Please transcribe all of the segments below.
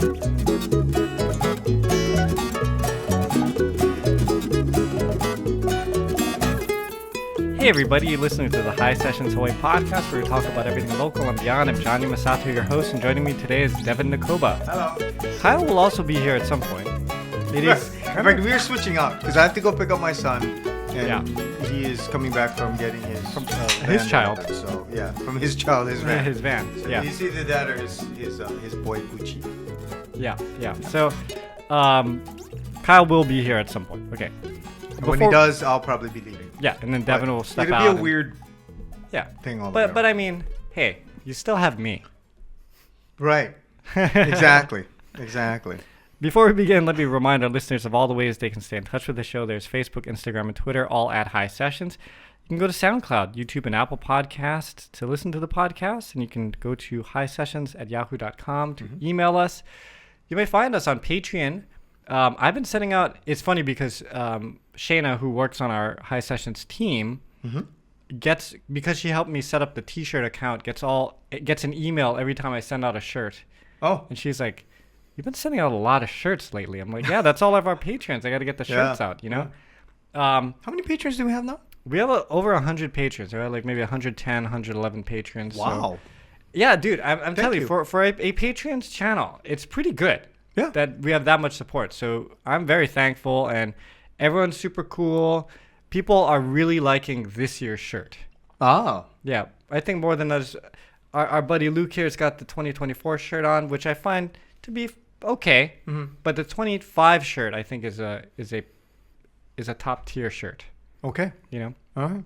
Hey everybody, you're listening to the Hisessions Hawaii podcast where we talk about everything local and beyond. I'm Johnny Masato, your host, and joining me today is Devon Nekoba. Hello. Kyle will also be here at some point. It is. In fact, we're switching out because I have to go pick up my son, and he is coming back from getting his child. So yeah, from his child, his van. His van. So yeah. He's either that or his boy Gucci. Yeah. So, Kyle will be here at some point. Okay. And when he does, I'll probably be leaving. Yeah, and then Devon will step out. It'll be a weird thing all the But I mean, hey, you still have me. Right. Exactly. Before we begin, let me remind our listeners of all the ways they can stay in touch with the show. There's Facebook, Instagram, and Twitter, all at Hisessions. You can go to SoundCloud, YouTube, and Apple Podcasts to listen to the podcast, and you can go to hisessions@yahoo.com to email us. You may find us on Patreon. I've been sending out. It's funny because Shayna, who works on our Hisessions team, because she helped me set up the T-shirt account, gets an email every time I send out a shirt. Oh, and she's like, "You've been sending out a lot of shirts lately." I'm like, "Yeah, that's all of our patrons. I got to get the shirts out, you know." How many patrons do we have now? We have over 100 patrons. Right, like maybe 110, 111 patrons. Wow. So, yeah, dude, I'm telling you, for a Patreon's channel, it's pretty good. Yeah. That we have that much support. So I'm very thankful, and everyone's super cool. People are really liking this year's shirt. Oh. Yeah. I think more than us. Our buddy Luke here's got the 2024 shirt on, which I find to be okay. Mm-hmm. But the 25 shirt I think is a top tier shirt. Okay. You know? All right.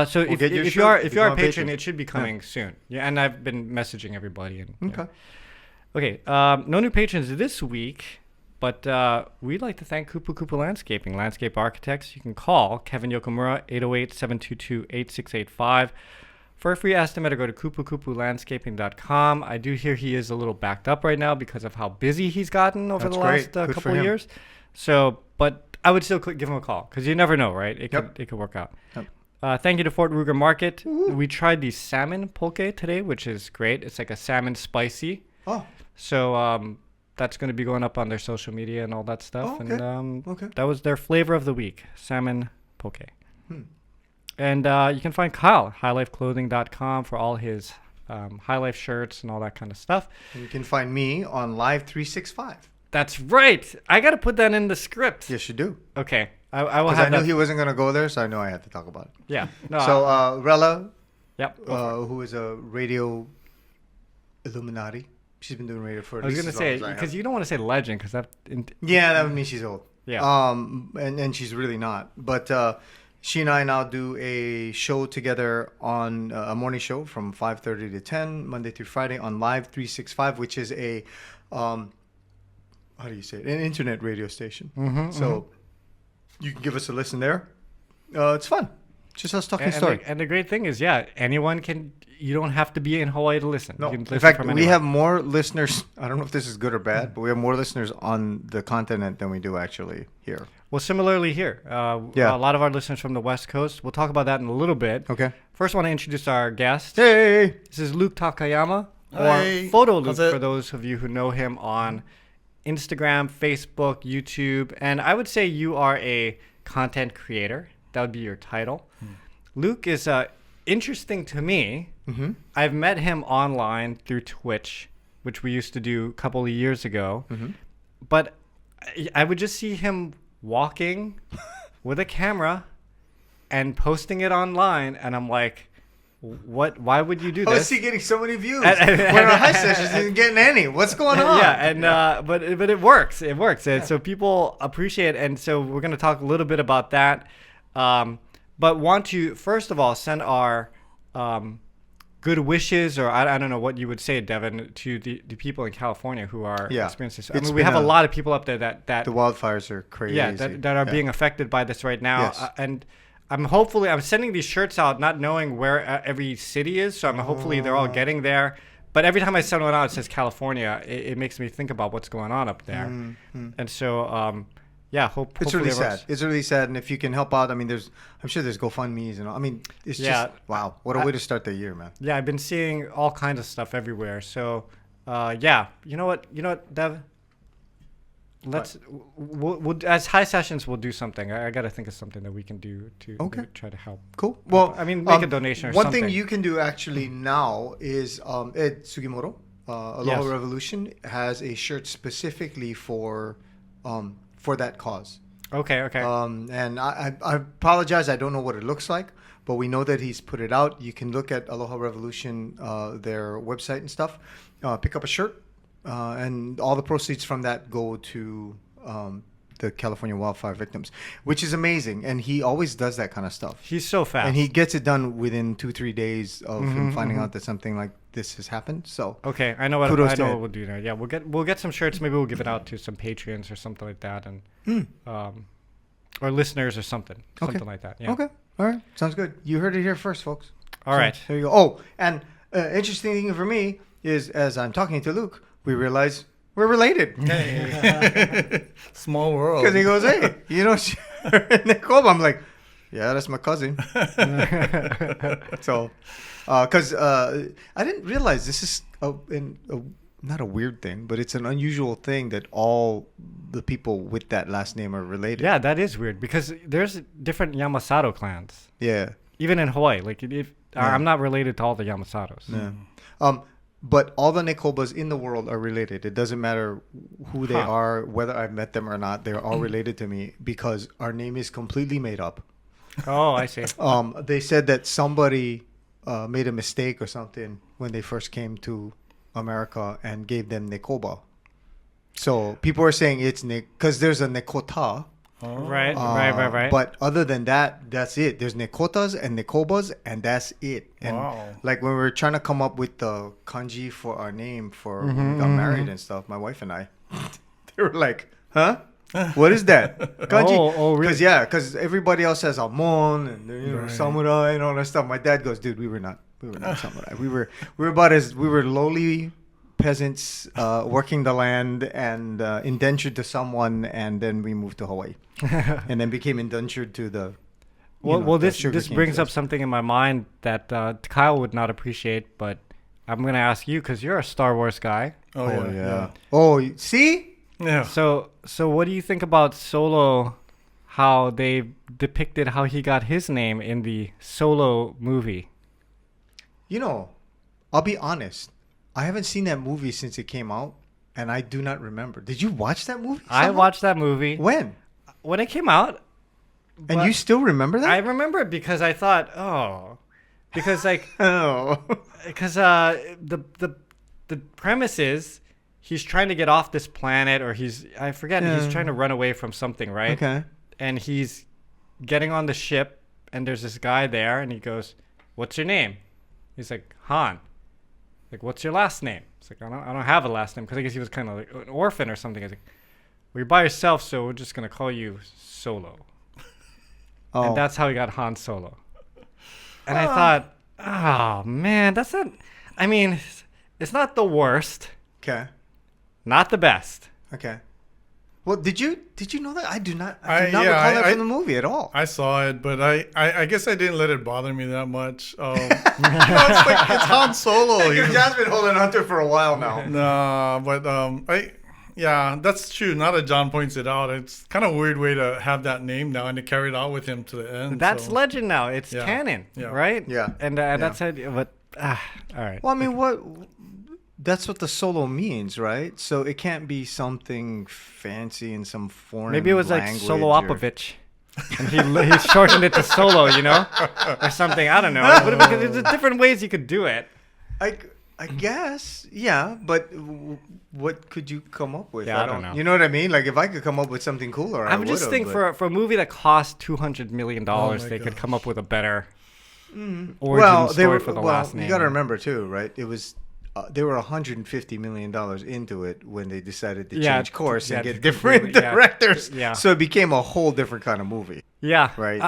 So we'll if you are a patron, it should be coming soon. Yeah, and I've been messaging everybody. And okay. Okay, no new patrons this week, but we'd like to thank Kupu Kupu Landscaping, landscape architects. You can call Kevin Yokomura, 808-722-8685. For a free estimate, or go to kupukupulandscaping.com. I do hear he is a little backed up right now because of how busy he's gotten over the last couple of years. So, but I would still give him a call because you never know, right? It could work out. Yep. Thank you to Fort Ruger Market. Woo-hoo. We tried the salmon poke today, which is great. It's like a salmon spicy. Oh. So that's going to be going up on their social media and all that stuff. Oh, okay. And that was their flavor of the week, salmon poke. And you can find Kyle, highlifeclothing.com, for all his High Life shirts and all that kind of stuff. And you can find me on Live 365. That's right. I got to put that in the script. Yes, you do. Okay. I will have Because I knew he wasn't going to go there, so I know I had to talk about it. Yeah. No, so Rella, who is a radio Illuminati. She's been doing radio for at I was least going to say, because you don't want to say legend, because that... that would mean she's old. Yeah. And she's really not. But she and I now do a show together on a morning show from 5:30 to 10, Monday through Friday on Live 365, which is a, how do you say it? An internet radio station. So you can give us a listen there. It's fun. Just us talking story. And the great thing is, anyone can... You don't have to be in Hawaii to listen. No. You can listen in fact, from we anywhere. have more listeners. I don't know if this is good or bad, but we have more listeners on the continent than we do actually here. Well, similarly here. A lot of our listeners from the West Coast. We'll talk about that in a little bit. Okay. First, I want to introduce our guest. Hey! This is Luke Takayama, Hey. or PhotoLuke, for those of you who know him on Instagram, Facebook, YouTube. And I would say you are a content creator. That would be your title. Luke is interesting to me. I've met him online through Twitch, which we used to do a couple of years ago. But I would just see him walking with a camera and posting it online, and I'm like, "What? Why would you do this?" How is he getting so many views? When our Hisessions isn't getting any. What's going on? But it works. It works, and so people appreciate it. And so we're going to talk a little bit about that. But want to first of all send our good wishes, or I don't know what you would say, Devon, to the people in California who are experiencing this. I mean, we have a lot of people up there that the wildfires are crazy. Yeah, that are being affected by this right now. Yes. And I'm sending these shirts out not knowing where every city is, so hopefully they're all getting there. But every time I send one out, it says California. It makes me think about what's going on up there. And so it's really sad. It's really sad, and if you can help out, I mean, I'm sure there's GoFundMe's and all. I mean, it's just wow, what a way to start the year, man. Yeah, I've been seeing all kinds of stuff everywhere. So Yeah. You know what, Dev? Let's we'll as High Sessions we'll do something. I got to think of something that we can do to try to help. Cool. Well, I mean, make a donation or one something. thing you can do actually now is Ed Sugimoto, Aloha Yes. Revolution, has a shirt specifically for that cause. Okay. And I apologize, I don't know what it looks like, but we know that he's put it out. You can look at Aloha Revolution, their website and stuff. Pick up a shirt, and all the proceeds from that go to the California wildfire victims, which is amazing. And he always does that kind of stuff. He's so fast. And he gets it done within 2-3 days of him finding out that something like this has happened. So okay, I know what kudos to Ed. we'll do now. Yeah, we'll get some shirts. Maybe we'll give it out to some Patreons or something like that, and or listeners or something like that. Yeah. Okay. All right. Sounds good. You heard it here first, folks. All right. There you go. Oh, and interesting thing for me is as I'm talking to Luke, we realize we're related. Small world. Because he goes, hey, Nekoba. I'm like, yeah, that's my cousin. So, because I didn't realize this is not a weird thing, but it's an unusual thing that all the people with that last name are related. Yeah, that is weird because there's different Yamasato clans. Yeah. Even in Hawaii, like I'm not related to all the Yamasatos. Yeah. But all the Nekobas in the world are related. It doesn't matter who they are, whether I've met them or not. They're all related to me because our name is completely made up. Oh, I see. They said that somebody made a mistake or something when they first came to America and gave them Nekoba. So people are saying it's because there's a Nekota. Oh. Right. But other than that, that's it. There's Nekotas and Nekobas, and that's it. And like when we were trying to come up with the kanji for our name for when we got married and stuff, my wife and I, they were like, huh? What is that? Kanji? Oh, really? Because everybody else has Amon and samurai and all that stuff. My dad goes, dude, we were not samurai. We were lowly peasants working the land and indentured to someone, and then we moved to Hawaii, and then became indentured to the. This brings up something in my mind that Kyle would not appreciate, but I'm gonna ask you because you're a Star Wars guy. Oh yeah. Oh, see. Yeah. So what do you think about Solo? How they depicted how he got his name in the Solo movie? I'll be honest. I haven't seen that movie since it came out, and I do not remember. Did you watch that movie? I watched that movie. When it came out. And you still remember that? I remember it because I thought, because like, because the premise is he's trying to get off this planet, or he's trying to run away from something, right? Okay. And he's getting on the ship, and there's this guy there, and he goes, "What's your name?" He's like, "Han." Like, "What's your last name?" It's like, I don't have a last name because I guess he was kind of like an orphan or something. I was like, "Well, you're by yourself, so we're just gonna call you Solo." Oh. And that's how he got Han Solo. And I thought, oh man, that's not. I mean, it's not the worst. Okay. Not the best. Okay. Well, did you know that? I do not recall that from the movie at all. I saw it, but I guess I didn't let it bother me that much. It's Han Solo. John's been holding on to it for a while now. No, but that's true. Now that John points it out, it's kind of a weird way to have that name now and to carry it out with him to the end. That's legend now. It's canon, right? Yeah. And that's it. But all right. Well, I mean, that's what the Solo means, right? So it can't be something fancy in some foreign Maybe it was like language Solopovic. And he shortened it to Solo, or something. I don't know. But there's different ways you could do it. I guess, yeah, but what could you come up with? Yeah, I don't know. You know what I mean? Like, if I could come up with something cooler, I would. I just think for a movie that cost $200 million, they could come up with a better origin story for the last name. You got to remember too, right? It was they were $150 million into it when they decided to change course and get different directors. Yeah. So it became a whole different kind of movie. Yeah. Right.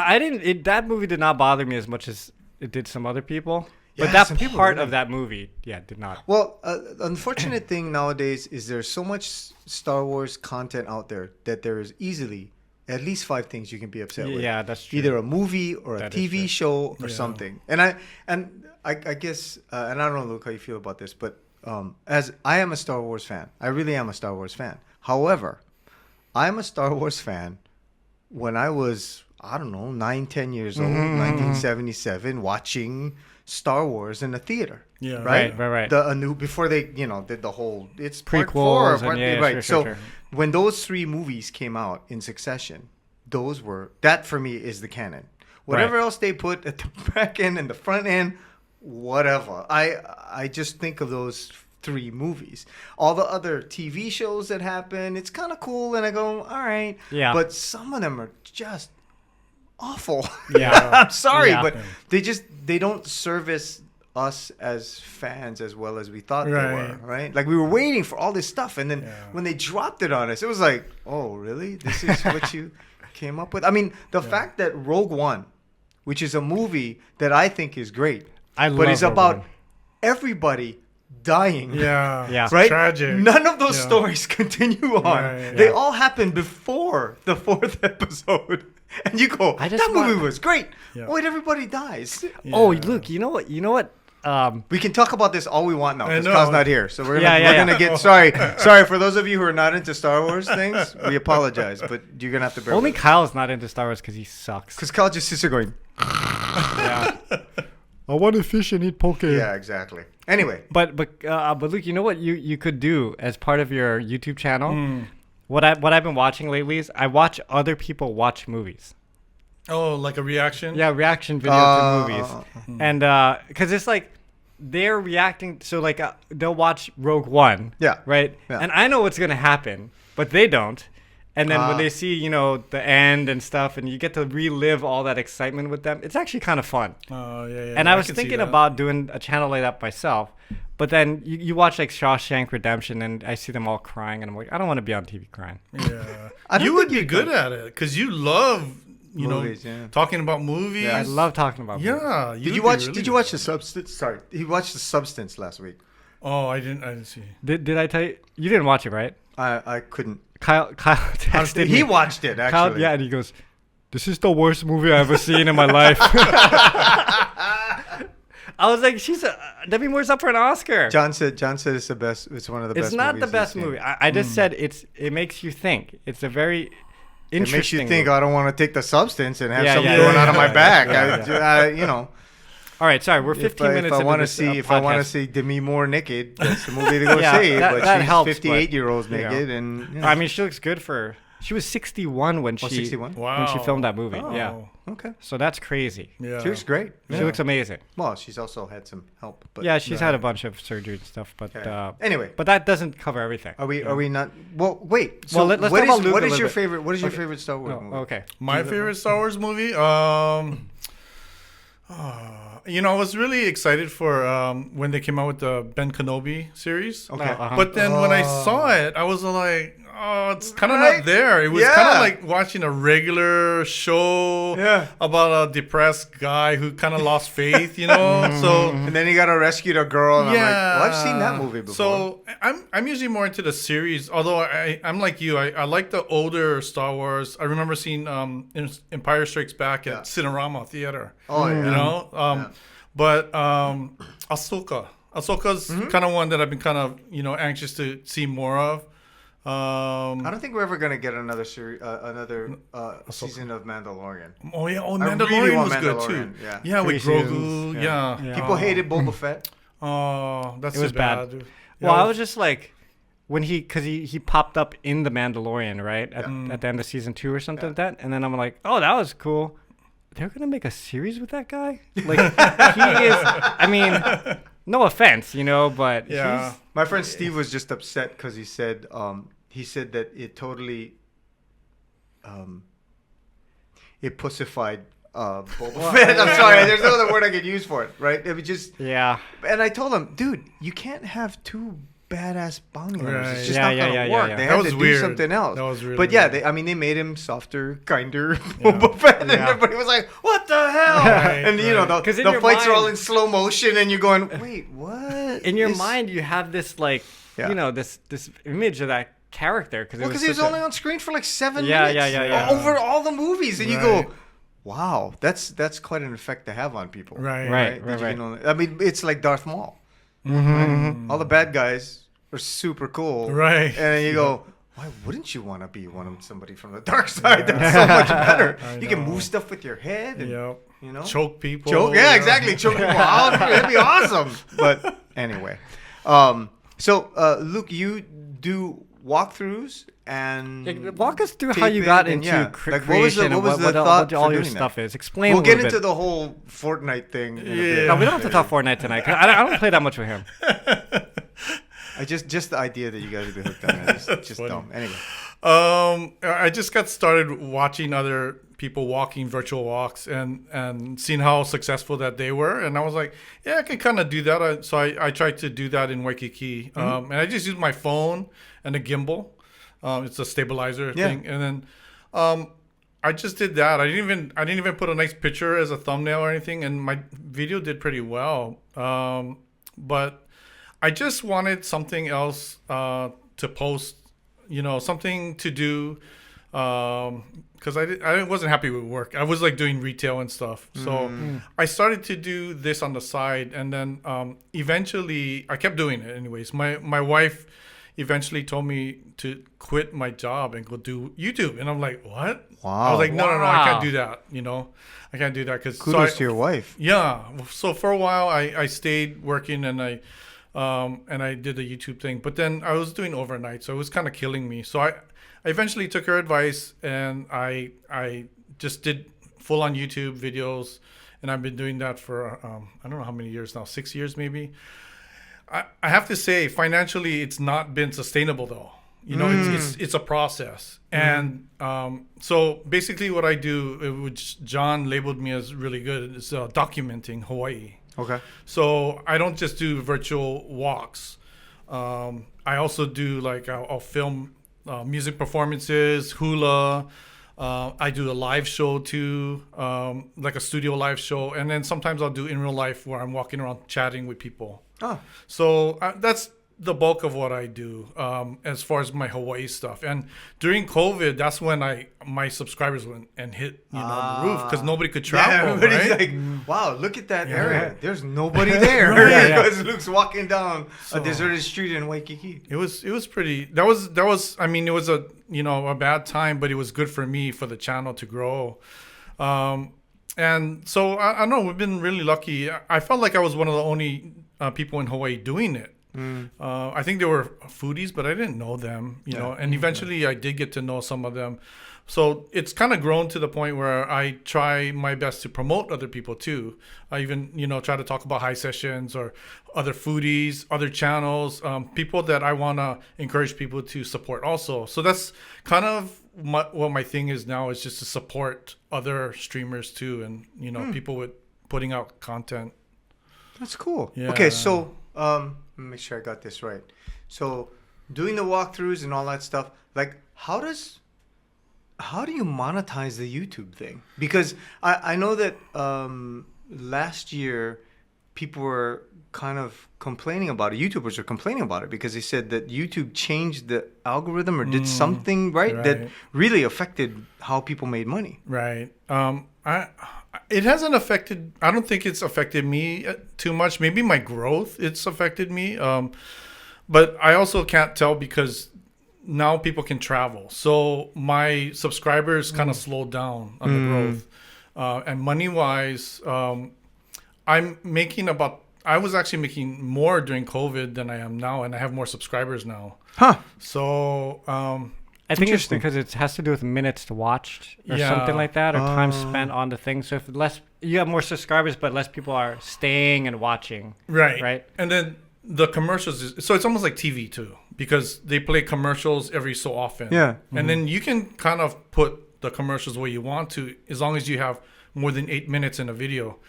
That movie did not bother me as much as it did some other people. But that part of that movie, did not. Well, unfortunate thing nowadays is there's so much Star Wars content out there that there is easily at least 5 things you can be upset with. Yeah, that's true. Either a movie or a TV show or something. And I guess, and I don't know, Luke, how you feel about this, but as I am a Star Wars fan. I really am a Star Wars fan. However, I'm a Star Wars fan when I was, I don't know, 9, 10 years old, 1977, watching Star Wars in a theater. Yeah. Right. Before they, did the whole, it's part Prequels 4. and yeah, right. Sure. When those 3 movies came out in succession, that for me is the canon. Whatever else they put at the back end and the front end, whatever. I just think of those 3 movies. All the other TV shows that happen, it's kind of cool, and I go, all right. Yeah. But some of them are just awful. Yeah. I'm sorry, Yeah. but they don't service us as fans as well as we thought they were, right? Like we were waiting for all this stuff, and then when they dropped it on us, it was like, oh, really? This is what you came up with? I mean, the fact that Rogue One, which is a movie that I think is great, but it's about everybody dying. Yeah. Right? Tragic. None of those stories continue on. Right. They all happen before the 4th episode. And you go, that movie was great. Yeah. Wait, everybody dies. Yeah. Oh, look, you know what? We can talk about this all we want now because I know. Kyle's not here. So we're gonna get sorry for those of you who are not into Star Wars things. We apologize, but you're gonna have to bear Only with us. Kyle's not into Star Wars because he sucks. Because Kyle just sits there going, Yeah. I want to fish and eat poke. yeah, exactly. Anyway, But Luke, you know what you could do as part of your YouTube channel? What I've been watching lately is I watch other people watch movies. Oh, like a reaction? Yeah, reaction video to movies. And because it's like they're reacting. So like they'll watch Rogue One. Yeah. Right. Yeah. And I know what's gonna happen, but they don't. And then when they see, the end and stuff, and you get to relive all that excitement with them, it's actually kind of fun. Oh, yeah. And I was can see thinking that. about doing a channel like that myself. But then you watch like Shawshank Redemption, and I see them all crying, and I'm like, I don't want to be on TV crying. Yeah. You would be good at it because you love, Movies, talking about movies. I love talking about movies. Yeah. did you watch The Substance? Sorry, he watched The Substance last week. Oh, I didn't see. Did I tell you? You didn't watch it, right? I couldn't. Kyle texted me. He watched it actually. Kyle, yeah, and he goes, "This is the worst movie I've ever seen in my life." I was like, Demi Moore's up for an Oscar. John said it's the best. It's one of the best. It's not the movies best he's seen. movie. I just said it makes you think. It's a very interesting. It makes you think. movie. I don't want to take the substance and have Yeah, something yeah, going yeah, out of my yeah, back. yeah. All right, sorry, we're 15 minutes. If I into want to this, see, if I want to podcast. see Demi Moore naked, that's the movie to go Yeah, see. that But she's helps, 58-year-olds but, naked, and I mean, she looks good for. She was 61 when she 61? when she filmed that movie. Oh. Yeah, okay, so that's crazy. Yeah. she looks great. She looks amazing. Well, she's also had some help. But Yeah, she's had a bunch of surgery and stuff, but Okay. Anyway, but that doesn't cover everything. are we not? Well, wait. So Well, let's what talk about is Luke what a is little your bit. favorite? What is your favorite Star Wars movie? Okay. My favorite Star Wars movie? I was really excited for when they came out with the Ben Kenobi series. Okay. Uh-huh. But then when I saw it, I was like, oh, it's kind of Right? not there. It was Yeah. kind of like watching a regular show about a depressed guy who kind of lost faith, So And then he got to rescue a girl, and I'm like, well, I've seen that movie before. So I'm usually more into the series, although I'm like you. I like the older Star Wars. I remember seeing Empire Strikes Back at Cinerama Theater. Oh, yeah. But Ahsoka's kind of one that I've been kind of anxious to see more of. I don't think we're ever gonna get another series, season of Mandalorian. Oh yeah, I Mandalorian really want was good too. Mandalorian, Yeah, with 3 Grogu. seasons, Yeah. People hated Boba Fett. Oh, that's It was too bad. bad. Dude. Well, I was just like, when because he popped up in The Mandalorian, right? At the end of season 2 or something like that. And then I'm like, oh, that was cool. They're going to make a series with that guy? Like, he is, I mean, no offense, but Yeah. My friend Steve was just upset because he said that it totally it pussified Boba Fett. I'm sorry, there's no other word I could use for it, right? It was just yeah. And I told him, dude, you can't have two badass bounty hunters. Right. It's just Yeah, not gonna yeah, work. yeah. They That had was to do weird. something else. That was really But yeah, weird. they made him softer, kinder Boba Fett, and Yeah. everybody was like, "What the hell?" Right, and right. the 'Cause in the your fights are all mind- in slow motion, and you're going, "Wait, what?" In your This- mind, you have this, like, Yeah. this image of that character. Well, because he was only on screen for like 7 Yeah, minutes. yeah. Over all the movies, and you Right. go, "Wow, that's quite an effect to have on people." Right. Right. That you can only- I mean, it's like Darth Maul. All the bad guys are super cool. Right. And then you go, why wouldn't you want to be somebody from the dark side? That's so much better. You can move stuff with your head. And, you know, choke people. Yeah, exactly. Choke people out. That'd be awesome. But anyway, so Luke, you do walkthroughs and walk us through how you got into creation and what all your stuff is. Explain. We'll get into the whole Fortnite thing. In a bit. No, we don't have to talk Fortnite tonight. 'Cause I don't play that much with him. I just the idea that you guys would be hooked on it is just dumb. Anyway, I just got started watching other people walking virtual walks and seeing how successful that they were, and I was like, yeah, I can kind of do that. So I tried to do that in Waikiki, and I just used my phone and a gimbal. It's a stabilizer thing, and then I just did that. I didn't even put a nice picture as a thumbnail or anything, and my video did pretty well. But I just wanted something else to post, something to do, because I wasn't happy with work. I was like doing retail and stuff. So I started to do this on the side, and then eventually I kept doing it anyways. My wife eventually told me to quit my job and go do YouTube, and I'm like, what? Wow. I was like, no, I can't do that. I can't do that because kudos to your wife. Yeah. So for a while I stayed working and I did the YouTube thing, but then I was doing overnight, so it was kind of killing me. So I eventually took her advice, and I just did full on YouTube videos, and I've been doing that for I don't know how many years now, 6 years maybe. I have to say, financially, it's not been sustainable though. It's a process, and so basically what I do, which John labeled me as really good, is documenting Hawaii. Okay. So I don't just do virtual walks. I also do I'll film music performances, hula. I do a live show too, like a studio live show, and then sometimes I'll do in real life where I'm walking around chatting with people. Oh. So that's the bulk of what I do as far as my Hawaii stuff. And during COVID, that's when my subscribers went and hit the roof because nobody could travel. Yeah, everybody's right? like, wow, look at that area. There's nobody there because Luke's walking down a deserted street in Waikiki. It was pretty. That was. I mean, it was a bad time, but it was good for me for the channel to grow. And so I don't know. We've been really lucky. I felt like I was one of the only people in Hawaii doing it. I think they were foodies, but I didn't know them, and eventually I did get to know some of them. So it's kind of grown to the point where I try my best to promote other people too. I even, try to talk about Hisessions or other foodies, other channels, people that I want to encourage people to support also. So that's kind of what my thing is now, is just to support other streamers too, and, people with putting out content. That's cool. Yeah. Okay, so let me make sure I got this right. So doing the walkthroughs and all that stuff, like how do you monetize the YouTube thing? Because I know that last year people were kind of complaining about it. YouTubers were complaining about it because they said that YouTube changed the algorithm or did something right that really affected how people made money. Right. It hasn't affected. I don't think it's affected me too much. Maybe my growth, it's affected me. But I also can't tell because now people can travel. So my subscribers kind of slowed down on the growth. And money-wise, I'm making I was actually making more during COVID than I am now, and I have more subscribers now. Huh. So I think it's because it has to do with minutes to watch or something like that, or time spent on the thing. So if you have more subscribers, but less people are staying and watching. Right. And then the commercials, so it's almost like TV too, because they play commercials every so often. Yeah. And then you can kind of put the commercials where you want to, as long as you have more than 8 minutes in a video.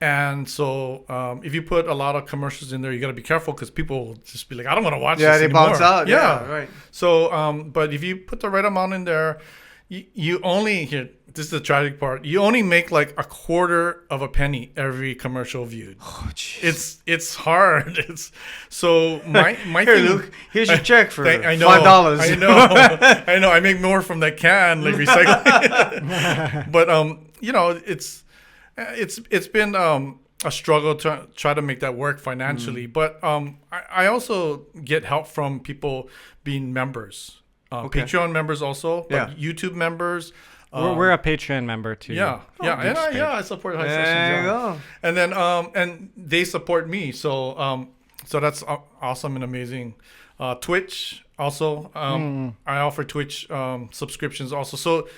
And so if you put a lot of commercials in there, you got to be careful because people will just be like, I don't want to watch this anymore. Yeah, they bounce out. Yeah, right. So, but if you put the right amount in there, you only, this is the tragic part, you only make like a quarter of a penny every commercial viewed. Oh, jeez. It's hard. So my Here, thing, Luke, here's your check for I know, $5. I know. I know. I make more from that can, like recycling. But, it's been a struggle to try to make that work financially. But I also get help from people being members, Patreon members also, like YouTube members. We're a Patreon member too. Yeah, I support Hisessions. There you go. And then and they support me, so that's awesome and amazing. Twitch also, I offer Twitch subscriptions also. So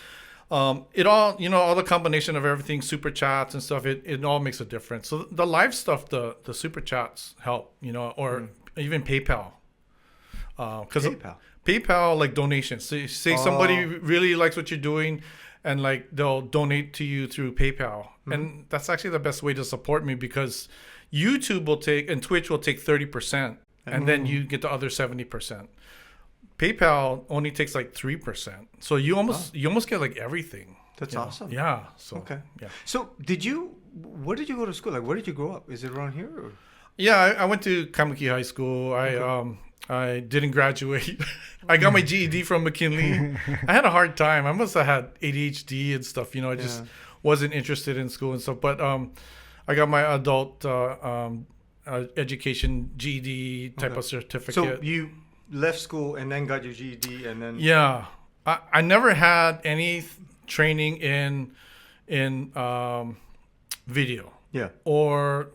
it all, all the combination of everything, super chats and stuff, it all makes a difference. So the live stuff, the super chats help, or even PayPal. Because PayPal, like donations. So say somebody really likes what you're doing, and like they'll donate to you through PayPal, and that's actually the best way to support me, because YouTube will take and Twitch will take 30%, and then you get the other 70%. PayPal only takes like 3%, so you almost get like everything. That's awesome. Yeah. So yeah. So where did you go to school? Like, where did you grow up? Is it around here? Or? Yeah, I went to Kaimuki High School. I didn't graduate. I got my GED from McKinley. I had a hard time. I must have had ADHD and stuff. I just wasn't interested in school and stuff. But I got my adult education GED type of certificate. So you left school and then got your GED and then... Yeah. I never had any training in video. Yeah. Or...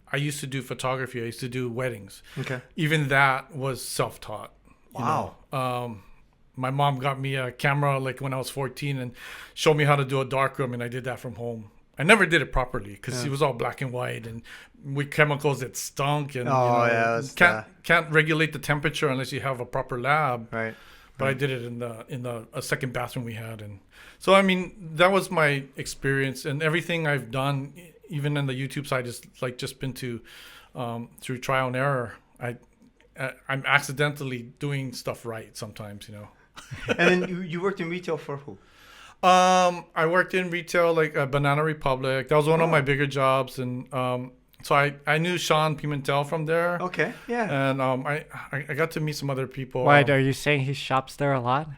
I used to do photography. I used to do weddings. Okay. Even that was self-taught. Wow. My mom got me a camera like when I was 14 and showed me how to do a darkroom, and I did that from home. I never did it properly because it was all black and white and with chemicals that stunk, and can't regulate the temperature unless you have a proper lab. Right. But I did it in a second bathroom we had, and so I mean that was my experience, and everything I've done, even in the YouTube side, is like just been to through trial and error. I'm accidentally doing stuff right sometimes, And then you worked in retail for who? I worked in retail like Banana Republic. That was one of my bigger jobs, and so I knew Sean Pimentel from there. Okay, yeah. And I got to meet some other people. Why are you saying he shops there a lot?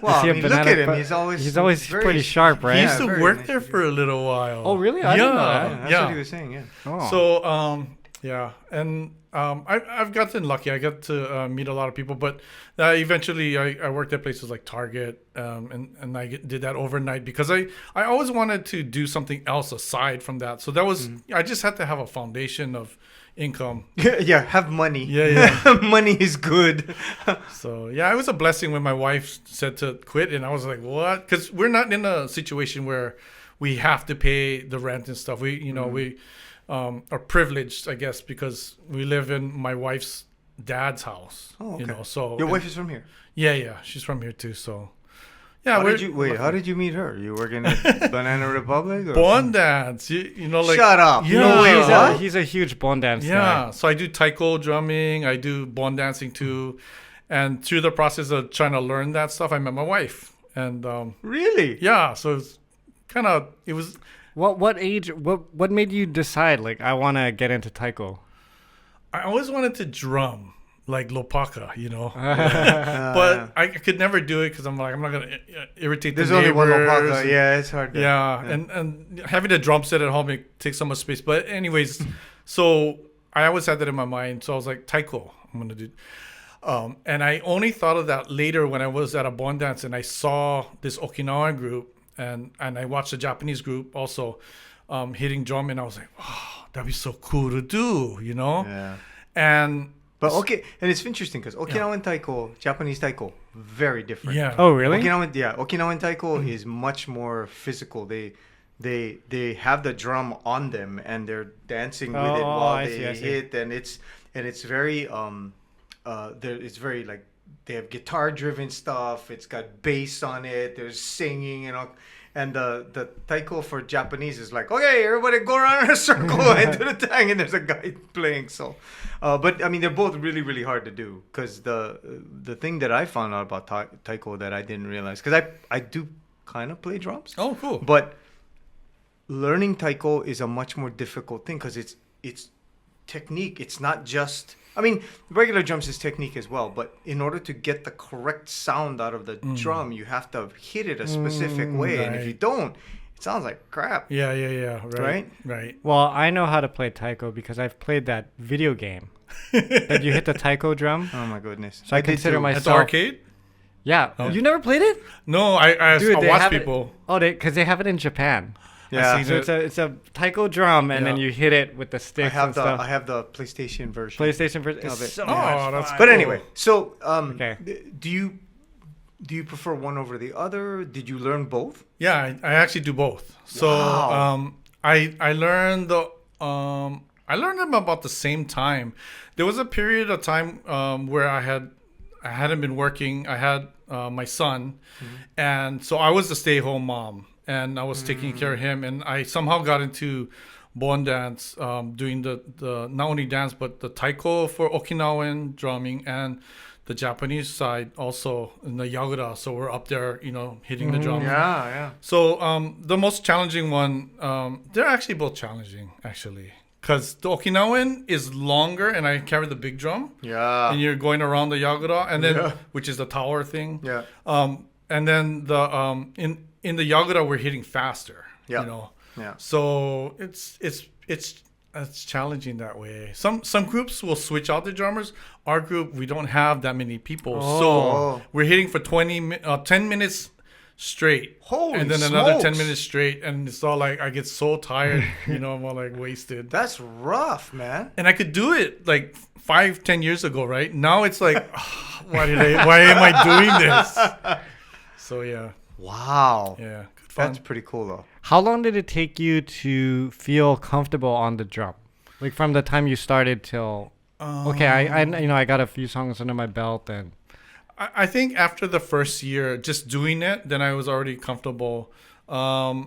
Well, I mean, look at him. He's always pretty sharp, right? He used to work there for a little while. Oh, really? I didn't know that. That's what he was saying. Yeah. Oh. So yeah, and I've gotten lucky. I got to meet a lot of people, but eventually I worked at places like Target, and I did that overnight because I always wanted to do something else aside from that. So that was I just had to have a foundation of income. Yeah, have money. Yeah. Money is good. So yeah, it was a blessing when my wife said to quit, and I was like, what? Because we're not in a situation where we have to pay the rent and stuff. We are privileged, I guess, because we live in my wife's dad's house. Oh, okay. So your wife is from here? Yeah, she's from here too. So yeah. How did you meet her? You working at Banana Republic? Or Bon dance, like. Shut up! Yeah, no, he's a huge bon dance guy. Yeah, so I do Taiko drumming. I do bon dancing too, and through the process of trying to learn that stuff, I met my wife. And really, yeah. So it was. What age? What made you decide, like, I want to get into Taiko? I always wanted to drum like Lopaka, but I could never do it because I'm not gonna irritate the neighbors. There's only one Lopaka. Yeah, it's hard. And having a drum set at home, it takes so much space. But anyways, so I always had that in my mind. So I was like, Taiko, I'm gonna do. And I only thought of that later when I was at a bon dance and I saw this Okinawan group. And I watched a Japanese group also hitting drum, and I was like, "Wow, that'd be so cool to do," Yeah. And it's interesting because Okinawan Taiko, Japanese Taiko, very different. Yeah. Oh, really? Okinawan Taiko is much more physical. They have the drum on them and they're dancing with it while they hit, and it's very it's very like. They have guitar-driven stuff. It's got bass on it. There's singing, and the taiko for Japanese is like, okay, everybody go around in a circle and do the tang, and there's a guy playing. So, but I mean, they're both really, really hard to do because the thing that I found out about taiko that I didn't realize, because I do kind of play drums. Oh, cool. But learning taiko is a much more difficult thing because it's technique. It's not just. I mean, regular drums is technique as well, but in order to get the correct sound out of the drum, you have to hit it a specific way. Right. And if you don't, it sounds like crap. Yeah. Right? Right. Well, I know how to play taiko because I've played that video game that you hit the taiko drum. Oh my goodness. So I did consider too. myself. At the arcade? Yeah. Oh. You never played it? No, I Dude, they watch have it- people. Oh, because they have it in Japan. Yeah. So it's a taiko drum, and then Yeah. you hit it with the sticks and stuff. I have the PlayStation version. PlayStation version. of It's it. so Oh, much that's fun. But cool. anyway, so Okay. do you prefer one over the other? Did you learn both? Yeah, I actually do both. So Wow. I learned I learned them about the same time. There was a period of time where I hadn't been working. I had my son, and so I was the stay-home mom, and I was taking care of him. And I somehow got into bon dance, doing the not only dance but the taiko for Okinawan drumming and the Japanese side also in the yagura. So we're up there, hitting the drums. Yeah. So the most challenging one, they're actually both challenging, actually. Because the Okinawan is longer and I carry the big drum. Yeah. And you're going around the yagura, and then Yeah. which is the tower thing. Yeah. And then the in the yagura we're hitting faster. Yeah. You know. Yeah. So it's challenging that way. Some groups will switch out the drummers. Our group, we don't have that many people, Oh. so we're hitting for 10 minutes straight. Holy and then another 10 smokes. minutes straight, and it's all like I get so tired, I'm all like wasted. That's rough, man. And I could do it like 5-10 years ago, right? Now it's like, why am I doing this? So yeah, Wow. good fun. That's pretty cool, though. How long did it take you to feel comfortable on the drum? Like from the time you started till okay, I got a few songs under my belt, and I think after the first year, just doing it, then I was already comfortable. But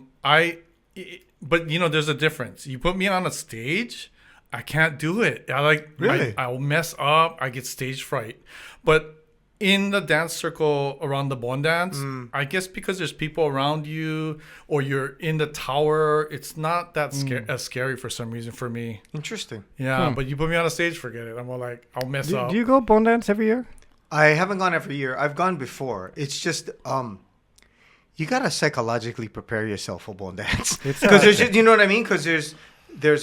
there's a difference. You put me on a stage, I can't do it. Really? I'll mess up. I get stage fright. But in the dance circle around the bon dance, I guess because there's people around you or you're in the tower, it's not that as scary for some reason for me. Interesting. Yeah, but you put me on a stage, forget it. I'm all like, I'll mess up. do you go bon dance every year? I haven't gone every year. I've gone before. It's just you gotta psychologically prepare yourself for bon dance because there's just, you know what I mean? Because there's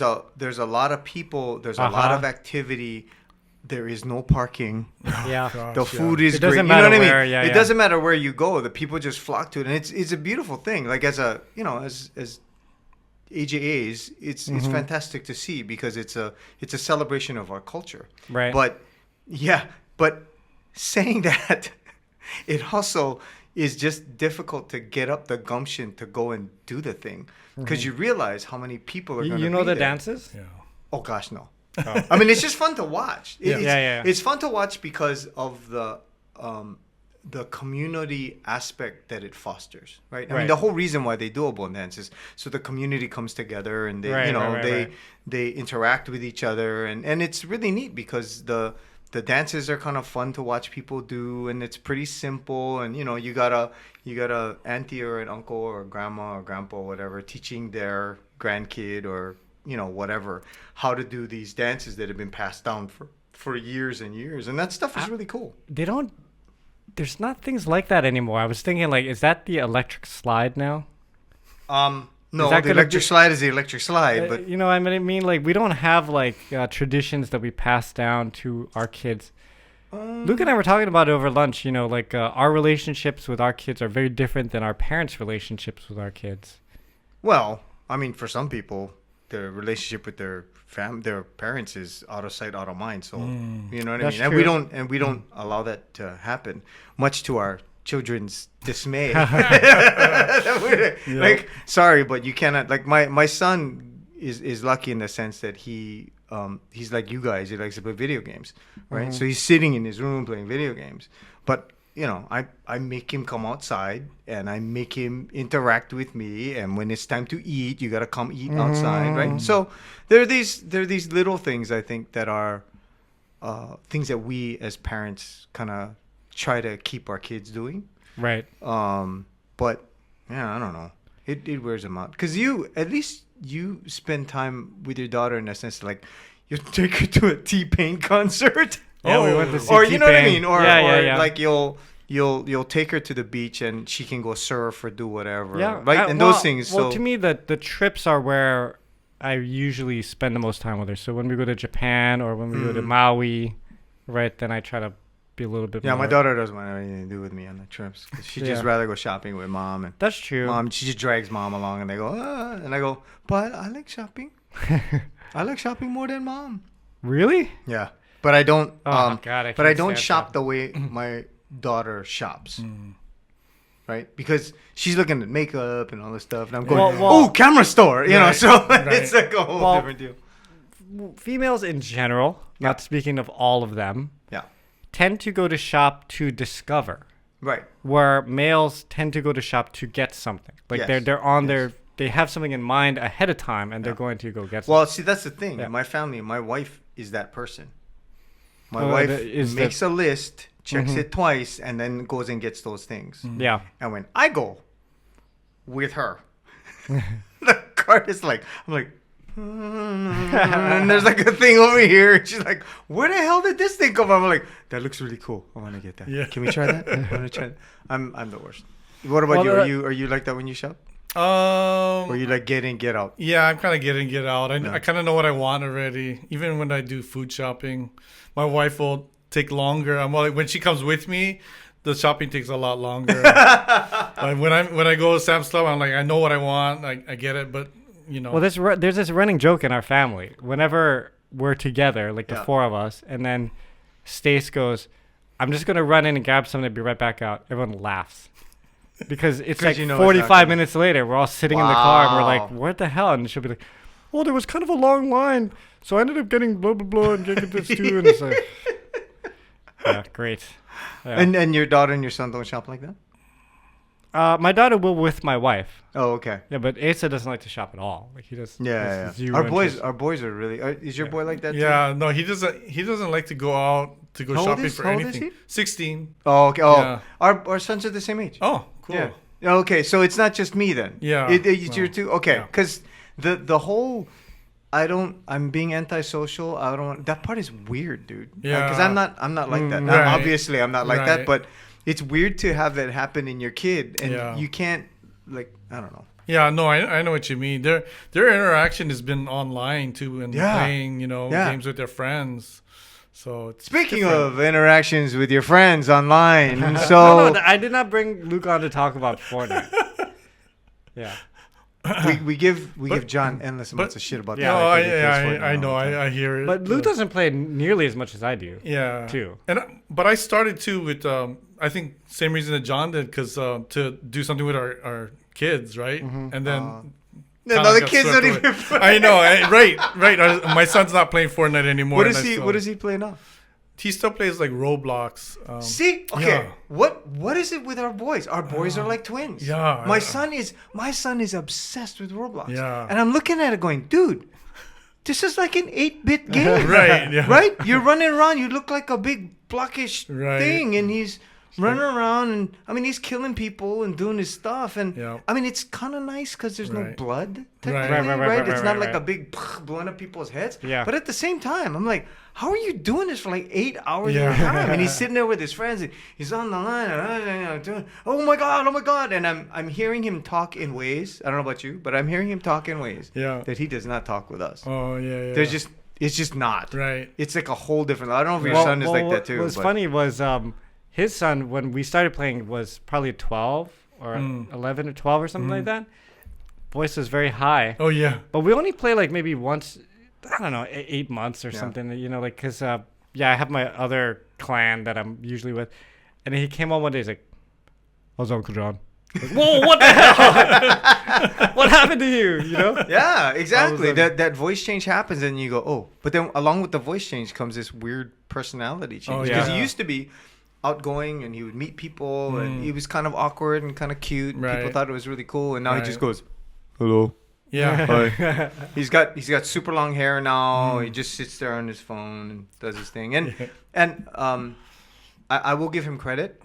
a lot of people. There's a lot of activity. There is no parking. Yeah. Gosh, The food is It doesn't great. You matter know what I mean? where, yeah, it yeah. doesn't matter where you go. The people just flock to it, and it's a beautiful thing. Like as AJAs, it's fantastic to see because it's a celebration of our culture. Right. But saying that, it also is just difficult to get up the gumption to go and do the thing because you realize how many people are going to be You know the there. dances? Yeah. Oh gosh, no. I mean, it's just fun to watch. Yeah. It's fun to watch because of the community aspect that it fosters, right? I mean, Right. the whole reason why they do a bon dance is so the community comes together and they, Right. they interact with each other, and it's really neat because the dances are kind of fun to watch people do, and it's pretty simple, and you got a auntie or an uncle or grandma or grandpa or whatever teaching their grandkid or whatever how to do these dances that have been passed down for years and years, and that stuff is really cool. There's not things like that anymore. I was thinking, like, is that the electric slide now? No, Is that the gonna electric be- slide is the electric slide, but I mean, like, we don't have like traditions that we pass down to our kids. Luke and I were talking about it over lunch. Like our relationships with our kids are very different than our parents' relationships with our kids. well, I mean, for some people, their relationship with their parents is out of sight, out of mind. So you know what I That's mean. true. And we don't allow that to happen, much to our children's dismay. Like, sorry, but you cannot. Like my son is lucky in the sense that he's like you guys. He likes to play video games, right? So he's sitting in his room playing video games. But I make him come outside and I make him interact with me. And when it's time to eat, you gotta come eat outside, right? So there are these little things I think that are things that we as parents kind of try to keep our kids doing. Right. But yeah, I don't know. It wears them out because at least you spend time with your daughter in a sense like you take her to a T-Pain concert. Yeah, we went to see or you know what I T-Pain. mean, or Yeah. like you'll you'll take her to the beach and she can go surf or do whatever. Yeah, right. And those things. Well, So to me, the trips are where I usually spend the most time with her. So when we go to Japan or when we go to Maui, right, then I try to be a little bit yeah, more. my daughter doesn't want anything to do with me on the trips. 'Cause she'd just rather go shopping with mom, and That's true. mom, she just drags mom along, and they go, and I go, but I like shopping. I like shopping more than mom. Really? Yeah, but I don't. Oh, God, I but I can't don't stand shop that. the way my daughter shops. Right, because she's looking at makeup and all this stuff, and I'm going, Well, "Oh, camera store," you know. Right, So right. it's like a whole different deal. Females in general, not speaking of all of them, Yeah, tend to go to shop to discover, right. where males tend to go to shop to get something. Like Yes, they're on yes. their, they have something in mind ahead of time, and they're going to go get something. Well, see, that's the thing. Yeah. In my family, my wife is that person. My Oh, wife is the- makes a list, checks it twice, and then goes and gets those things. Yeah. And when I go with her, the cart is like, I'm like, and there's like a thing over here. She's like, where the hell did this thing come from? I'm like, that looks really cool. I want to get that. Yeah. Can we try that? I want to try that. I'm the worst. What about Well, you? Are you like that when you shop? Or Um, you like get in, get out? yeah, I'm kind of get out. I kind of know what I want already. Even when I do food shopping, my wife will take longer. I'm like, when she comes with me, the shopping takes a lot longer. Like when I go to Sam's Club, I'm like, I know what I want. I get it, but you know. Well, there's this running joke in our family. Whenever we're together, like the Yeah. four of us, and then Stace goes, "I'm just gonna run in and grab something and be right back out." Everyone laughs because it's 'Cause like you know it's not 45 coming. minutes later. We're all sitting in the car and we're like, Wow. "What the hell?" And she'll be like, "Well, there was kind of a long line, so I ended up getting blah blah blah and getting this too." And it's like, yeah, great. Yeah. And your daughter and your son don't shop like that? My daughter will with my wife. Oh, okay. Yeah, but Asa doesn't like to shop at all. Like he does. Yeah, has yeah. zero Our interest. boys are really. Is your boy like that? yeah, no, he doesn't like to go out to go How old shopping is- for how old is anything. he? 16. Too? Oh, okay. Oh, Yeah. our sons are the same age. Oh, cool. Yeah. Okay, so it's not just me then. Yeah, It's your well, two. Okay, yeah. because the whole. I'm being antisocial. I don't. That part is weird, dude. Yeah. Because I'm not like that. Right. Obviously, I'm not like that. Right. But it's weird to have that happen in your kid, and Yeah. you can't like I don't know. Yeah, no, I know what you mean. Their interaction has been online too, and Yeah. playing Yeah. games with their friends. So it's Speaking different. of interactions with your friends online, No, so I did not bring Luke on to talk about Fortnite. Yeah. we give John endless amounts of shit about Yeah. No, that. I, because he plays Fortnite I know, all the time. I hear it. But Luke doesn't play nearly as much as I do. yeah, too. But I started too with I think same reason that John did, because to do something with our kids, right? And then No, kinda the got kids swept don't away. even play. I know, right. My son's not playing Fortnite anymore. What and is he? so- What does he play now? He still plays like Roblox. See, okay, yeah. what is it with our boys? Our boys are like twins. yeah, my yeah. son is obsessed with Roblox. Yeah. and I'm looking at it going, dude, this is like an 8-bit game, Right, yeah. Right? You're running around. You look like a big blockish Right. thing, and he's running around, and I mean, he's killing people and doing his stuff, and Yeah. I mean, it's kind of nice because there's no Right. blood. Right. Technically, Right. It's not like right. a big blowing up people's heads. Yeah. But at the same time, I'm like, how are you doing this for like 8 hours Yeah. at a time? And he's sitting there with his friends, and he's on the line, and doing, oh my god, and I'm hearing him talk in ways. I don't know about you, but I'm hearing him talk in ways Yeah. that he does not talk with us. Oh yeah. It's just not. right. It's like a whole different. I don't know if your son is like that too. What was but- funny was his son, when we started playing, was probably 12 or 11 or 12 or something like that. Voice was very high. Oh yeah. But we only play like maybe once, I don't know, 8 months or Yeah. something, you know, like, because, I have my other clan that I'm usually with. And he came on one day, he's like, how's Uncle John? Like, whoa, what the hell? What happened to you, you know? Yeah, exactly. like- That voice change happens, and you go, oh. But then along with the voice change comes this weird personality change. Oh, Because yeah. he used to be outgoing, and he would meet people, and he was kind of awkward and kind of cute. And people Right. thought it was really cool, and now he just Right. goes, hello. Yeah. Hi. He's got super long hair now. He just sits there on his phone and does his thing. And I will give him credit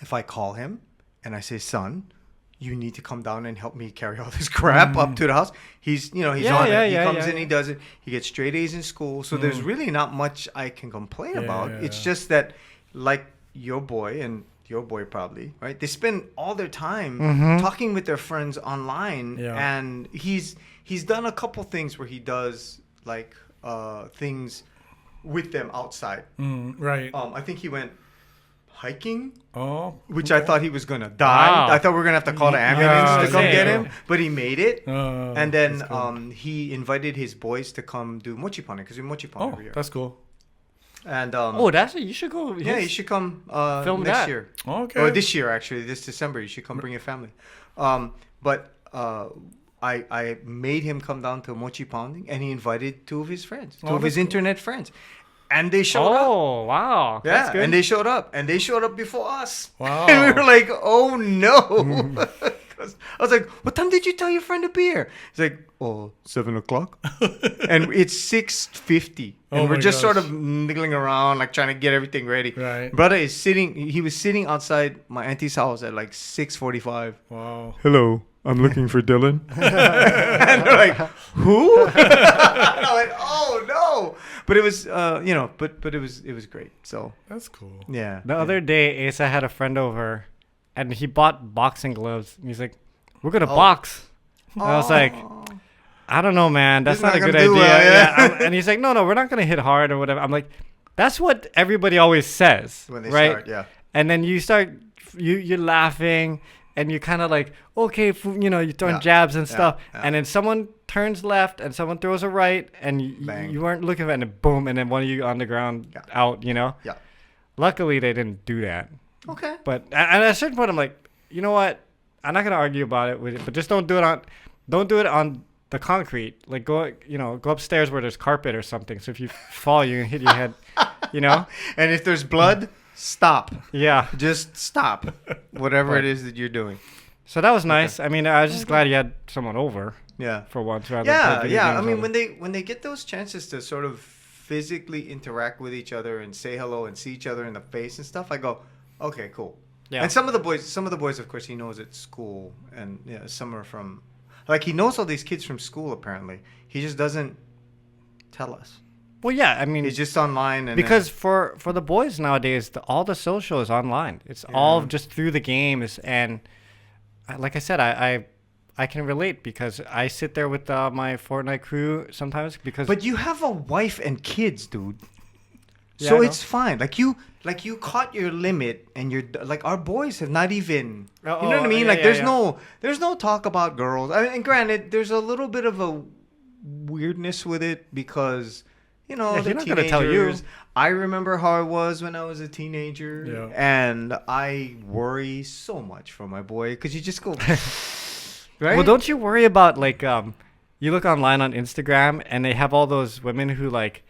if I call him and I say, son, you need to come down and help me carry all this crap up to the house. He's Yeah, on yeah, it. He yeah, comes yeah, in, he does it. He gets straight A's in school. So there's really not much I can complain about. yeah, It's yeah. just that, like your boy, and your boy probably, right? They spend all their time talking with their friends online, and he's done a couple things where he does like things with them outside. Right. I think he went hiking. Oh. Which I thought he was gonna die. Wow. I thought we were gonna have to call the ambulance to come yeah. get him, but he made it. And then that's cool. he invited his boys to come do mochi pone because we mochi pone every year. That's cool. And that's it. You should go. yeah, you should come Film next that. year. Okay. Or this year, actually, this December. You should come bring your family. But I made him come down to mochi pounding, and he invited two of his friends, two of his internet friends, and they showed up. Oh, wow. Yeah, That's good. and they showed up, and they showed up before us. Wow. And we were like, "Oh no!" 'Cause I was like, "What time did you tell your friend to be here?" He's like, "Oh, 7:00," and it's 6:50, and Oh we're my just sort gosh. of niggling around, like trying to get everything ready. Right. Brother is sitting. He was sitting outside my auntie's house at like 6:45. Wow. Hello, I'm looking for Dylan. And they're like, who? And I'm like, oh no! But it was, but it was great. So That's cool. yeah. The other day, Asa had a friend over, and he bought boxing gloves. And he's like, "We're gonna box." And I was like, "I don't know, man. That's This is not a not good gonna do idea." well, yeah. And he's like, "No, we're not gonna hit hard or whatever." I'm like, "That's what everybody always says, When they right?" start, yeah. And then you start, you're laughing, and you're kind of like, "Okay, you're throwing Yeah. jabs and stuff." yeah. And then someone turns left, and someone throws a right, and Bang. you weren't looking at it, and boom, and then one of you on the ground Yeah. out. Yeah. Luckily, they didn't do that. Okay. But at a certain point, I'm like, you know what? I'm not gonna argue about it with it, but just don't do it on the concrete. Like go upstairs where there's carpet or something. So if you fall, you hit your head. And if there's blood, stop. Yeah. Just stop. Whatever it is that you're doing. So that was nice. I mean, I was just glad you had someone over Yeah. for once rather than Yeah, play video yeah. I games mean, over. when they get those chances to sort of physically interact with each other and say hello and see each other in the face and stuff, I go, okay, cool. Yeah. And some of the boys, of course, he knows at school, and some are from, like, he knows all these kids from school. Apparently, he just doesn't tell us. Well, yeah. I mean, He's just online, and because for the boys nowadays, all the social is online. It's all just through the games, and like I said, I can relate because I sit there with my Fortnite crew sometimes because. But you have a wife and kids, dude. Yeah, So I know. it's fine. Like you caught your limit, and you're like, our boys have not even. You know what I mean? yeah, Like yeah, there's no talk about girls. I mean, and granted, there's a little bit of a weirdness with it because the they're not gonna tell you. teenagers. I remember how I was when I was a teenager, Yeah. and I worry so much for my boy because you just go. Right? Well, don't you worry about like you look online on Instagram and they have all those women who like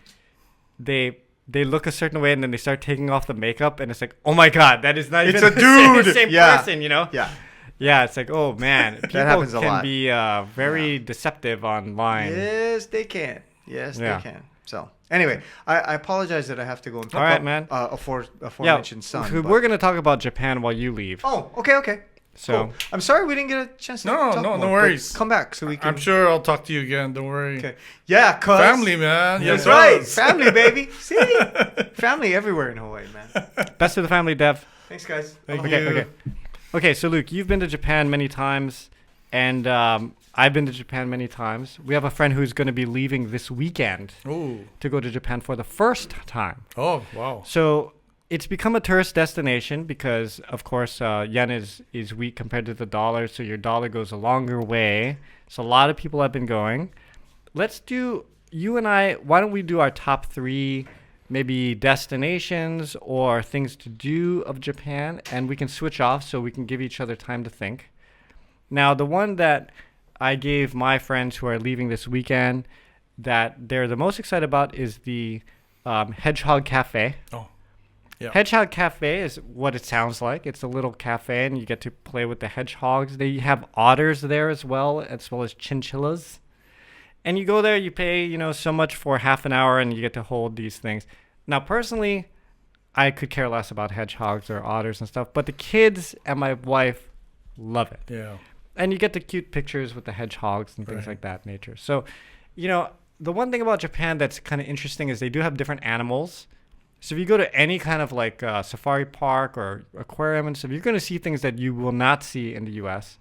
they look a certain way and then they start taking off the makeup and it's like, oh my god, that is not It's even a the dude! same Yeah. person, Yeah. Yeah, it's like, oh man, people happens a can lot. be very deceptive online. Yes, they can. Yes, Yeah. they can. So anyway, I apologize that I have to go and pick All right, up man. aforementioned son. so but- we're gonna talk about Japan while you leave. Oh, okay. So Cool. I'm sorry we didn't get a chance to No, talk no, more, no but worries. Come back so we can. I'm sure I'll talk to you again. Don't worry. Okay. Yeah, cuz. Family, man. That's Yes, right. us. Family, baby. See? Family everywhere in Hawaii, man. best to the family, Dev. Thanks, guys. Thank Aloha. you. Okay, so Luke, you've been to Japan many times, and I've been to Japan many times. We have a friend who's going to be leaving this weekend Ooh. to go to Japan for the first time. Oh, wow. So it's become a tourist destination because, of course, yen is weak compared to the dollar, so your dollar goes a longer way. So a lot of people have been going. Let's do, you and I, why don't we do our top 3 maybe destinations or things to do of Japan, and we can switch off so we can give each other time to think. Now, the one that I gave my friends who are leaving this weekend that they're the most excited about is the Hedgehog Cafe. Oh, yeah. Hedgehog Cafe is what it sounds like. It's a little cafe, and you get to play with the hedgehogs. They have otters there as well as chinchillas. And you go there, you pay, so much for half an hour, and you get to hold these things. Now, personally, I could care less about hedgehogs or otters and stuff, but the kids and my wife love it. Yeah. And you get the cute pictures with the hedgehogs and things Right. like that nature. So, the one thing about Japan that's kind of interesting is they do have different animals. So if you go to any kind of like safari park or aquarium and stuff, you're going to see things that you will not see in the U.S.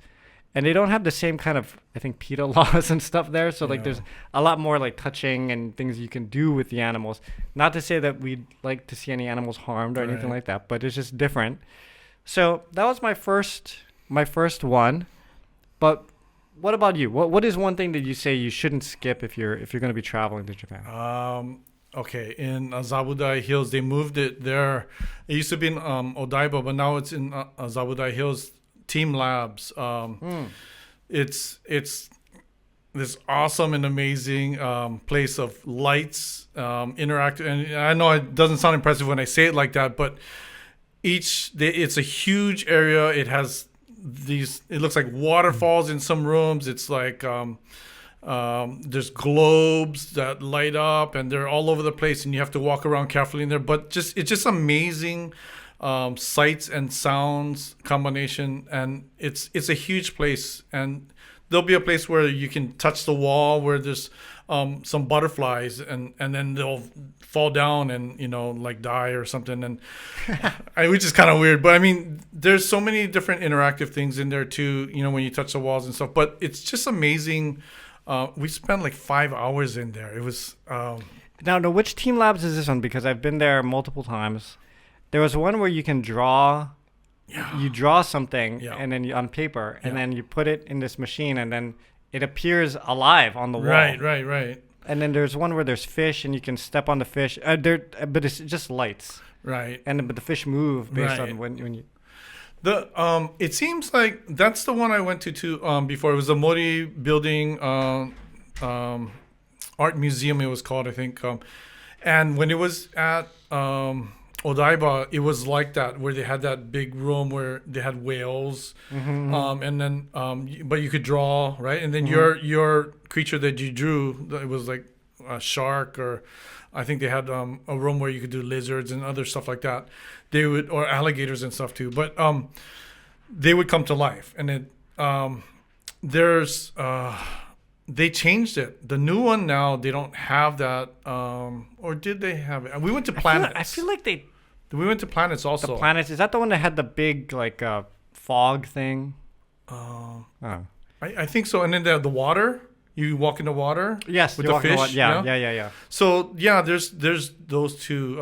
And they don't have the same kind of, I think, PETA laws and stuff there. So like there's a lot more like touching and things you can do with the animals. Not to say that we'd like to see any animals harmed or anything like that, but it's just different. So that was my first one. But what about you? What is one thing that you say you shouldn't skip if you're going to be traveling to Japan? Okay, in Zabudai Hills, they moved it there. It used to be in Odaiba, but now it's in Zabudai Hills Team Labs. It's this awesome and amazing place of lights, interactive. And I know it doesn't sound impressive when I say it like that, but it's a huge area. It has it looks like waterfalls in some rooms. It's like there's globes that light up, and they're all over the place, and you have to walk around carefully in there. But it's just amazing sights and sounds combination, and it's a huge place. And there'll be a place where you can touch the wall where there's some butterflies, and then they'll fall down and like die or something, and which is kind of weird. But I mean, there's so many different interactive things in there too, when you touch the walls and stuff. But it's just amazing. We spent like 5 hours in there. It was Now, which Team Labs is this one? Because I've been there multiple times. There was one where you can draw. Yeah. You draw something and then on paper, and then you put it in this machine, and then it appears alive on the wall. Right. And then there's one where there's fish, and you can step on the fish. But it's just lights. Right. But the fish move based on when you. It seems like that's the one I went to before. It was the Mori Building Art Museum. It was called, I think. And when it was at Odaiba, it was like that, where they had that big room where they had whales, and then but you could draw, right? And then your creature that you drew, it was like a shark, or I think they had a room where you could do lizards and other stuff like that. Or alligators and stuff too, but they would come to life. And it they changed it. The new one now, they don't have that, or did they have it? We went to Planets. I feel like we went to Planets also. The Planets, is that the one that had the big like fog thing? I think so. And then the water. You walk in the water. Yes, with the fish. Yeah. So yeah, there's those two,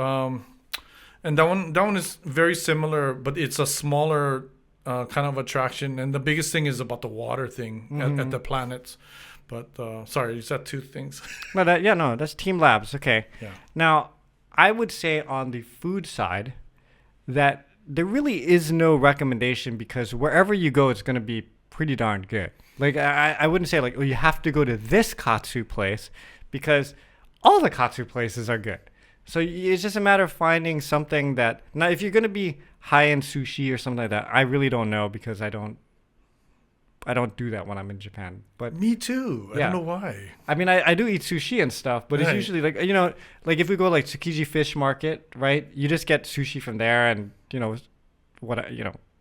and that one is very similar, but it's a smaller kind of attraction. And the biggest thing is about the water thing at the Planets. But sorry, you said two things. No, that's Team Labs. Okay. Yeah. Now, I would say on the food side that there really is no recommendation, because wherever you go, it's going to be pretty darn good. Like, I wouldn't say like, you have to go to this katsu place, because all the katsu places are good. So it's just a matter of finding something that, now if you're going to be high-end sushi or something like that, I really don't know, because I don't do that when I'm in Japan. But me too. I don't know why. I mean, I do eat sushi and stuff, but it's usually like, like if we go like Tsukiji Fish Market, right? You just get sushi from there, and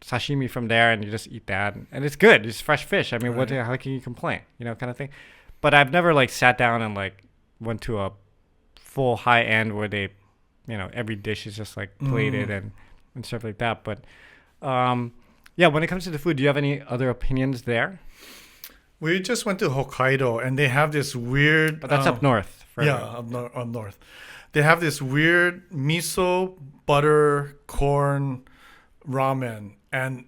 sashimi from there, and you just eat that, and it's good. It's fresh fish. I mean, how can you complain? Kind of thing. But I've never like sat down and like went to a full high end where they, every dish is just like plated and stuff like that. But yeah, when it comes to the food, do you have any other opinions there? We just went to Hokkaido, and they have this weird. But that's up north. Up north. They have this weird miso butter corn ramen, and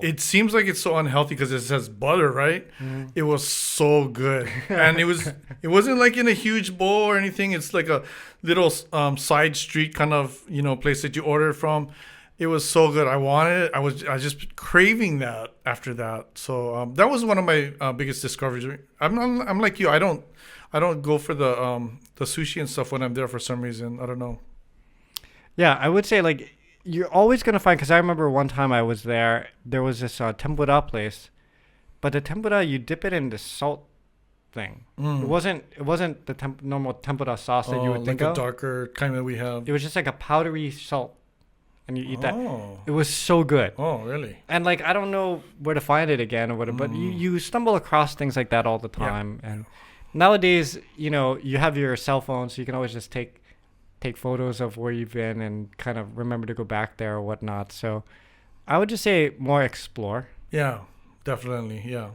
it seems like it's so unhealthy because it says butter, right? It was so good, and it wasn't like in a huge bowl or anything. It's like a little side street kind of place that you order from. It was so good. I wanted it. I was just craving that after that. So that was one of my biggest discoveries. I'm like you. I don't go for the sushi and stuff when I'm there for some reason. I don't know. Yeah, I would say like you're always gonna find, because I remember one time I was there. There was this tempura place, but the tempura, you dip it in the salt thing. It wasn't the normal tempura sauce that you would think like of. A darker kind that we have. It was just like a powdery salt. And you eat that. It was so good. Oh, really? And like, I don't know where to find it again or whatever, but you stumble across things like that all the time. Yeah. And nowadays, you have your cell phone, so you can always just take take photos of where you've been and kind of remember to go back there or whatnot. So I would just say more explore. Yeah, definitely. Yeah.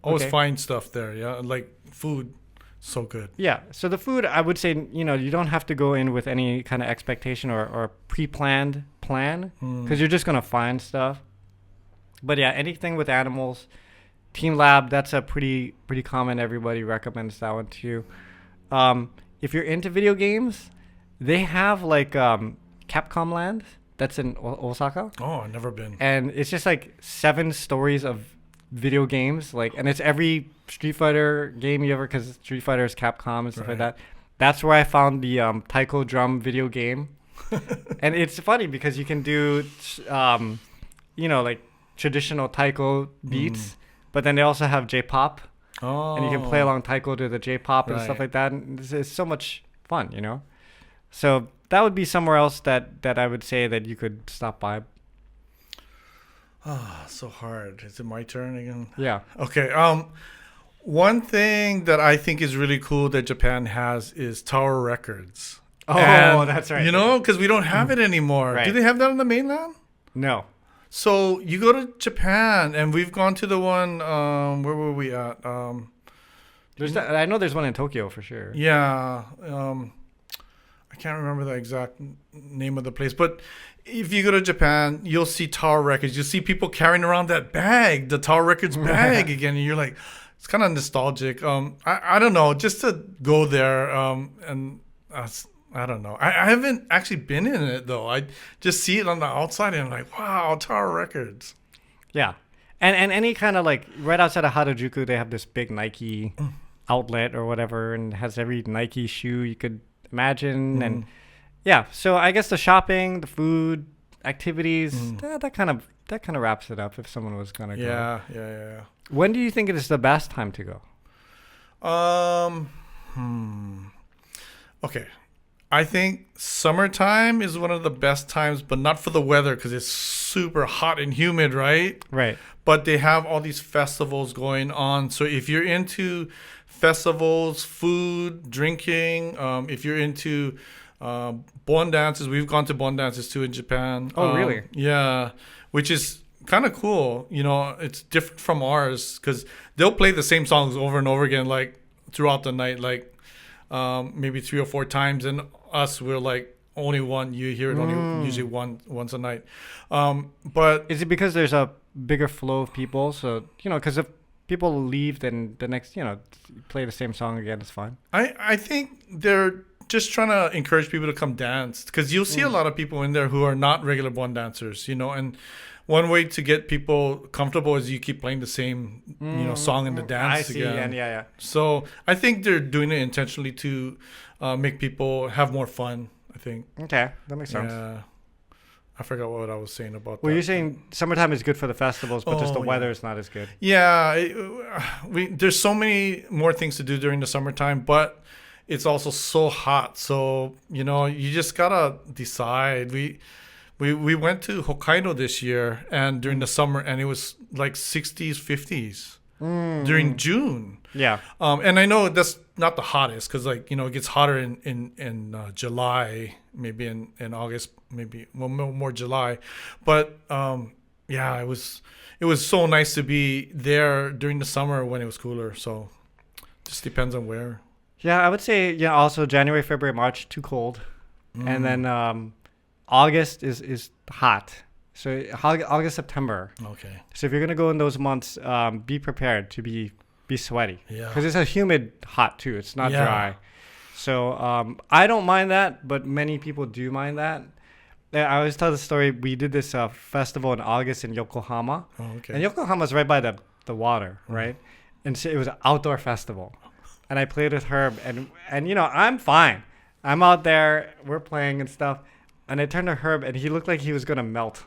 Always okay. find stuff there. Yeah. Like food. So good. Yeah. So the food, I would say, you don't have to go in with any kind of expectation or pre-planned plan because you're just going to find stuff. But yeah, anything with animals, Team Lab, that's a pretty common. Everybody recommends that one too. If you're into video games, they have like Capcom Land. That's in Osaka. Oh, I've never been. And it's just like 7 stories of video games, and it's every Street Fighter game you ever, because Street Fighter is Capcom and stuff like that. That's where I found the Taiko drum video game. And it's funny because you can do, like traditional taiko beats, but then they also have J-pop. Oh. And you can play along taiko to the J-pop and stuff like that. And it's so much fun, So that would be somewhere else that I would say that you could stop by. So hard. Is it my turn again? Yeah. Okay. One thing that I think is really cool that Japan has is Tower Records. Oh, and, that's right. Because we don't have it anymore. Right. Do they have that on the mainland? No. So you go to Japan, and we've gone to the one. Where were we at? I know there's one in Tokyo for sure. Yeah. I can't remember the exact name of the place, but if you go to Japan, you'll see Tower Records. You'll see people carrying around that bag, the Tower Records bag again, and you're like, it's kind of nostalgic. I don't know, just to go there, and I don't know. I haven't actually been in it though. I just see it on the outside, and I'm like, wow, Tower Records. Yeah, and any kind of right outside of Harajuku, they have this big Nike outlet or whatever, and it has every Nike shoe you could imagine. And yeah, so I guess the shopping, the food, activities, that kind of wraps it up if someone was gonna go. Yeah. When do you think it is the best time to go? Okay, I think summertime is one of the best times, but not for the weather because it's super hot and humid, right? Right. But they have all these festivals going on. So if you're into festivals, food, drinking, if you're into bon dances, we've gone to bon dances too in Japan. Oh, really? Yeah, which is kind of cool. It's different from ours because they'll play the same songs over and over again, throughout the night, maybe 3 or 4 times. And us, we're only one. You hear it only usually once a night. But is it because there's a bigger flow of people? So because if people leave, then the next play the same song again, it's fine. I think they're just trying to encourage people to come dance because you'll see a lot of people in there who are not regular bon dancers, and one way to get people comfortable is you keep playing the same song in the dance I see. again. And yeah. So I think they're doing it intentionally to make people have more fun, I think. Okay, that makes sense. Yeah. I forgot what I was saying about that. Well, you're saying summertime is good for the festivals, but just the weather is not as good. Yeah, there's so many more things to do during the summertime, but it's also so hot. So, you just gotta decide. We went to Hokkaido this year and during the summer, and it was 60s, 50s during June. Yeah. And I know that's not the hottest because it gets hotter in July, maybe in August, maybe more July. But it was so nice to be there during the summer when it was cooler. So just depends on where. Yeah, I would say also January, February, March, too cold. And then August is hot. So August, September. Okay. So if you're gonna go in those months, be prepared to be sweaty. Yeah. Because it's a humid hot too. It's not dry. So I don't mind that, but many people do mind that. I always tell the story. We did this festival in August in Yokohama. Oh, okay. And Yokohama's right by the water, right? And so it was an outdoor festival. And I played with Herb, and I'm fine. I'm out there, we're playing and stuff. And I turned to Herb, and he looked like he was gonna melt.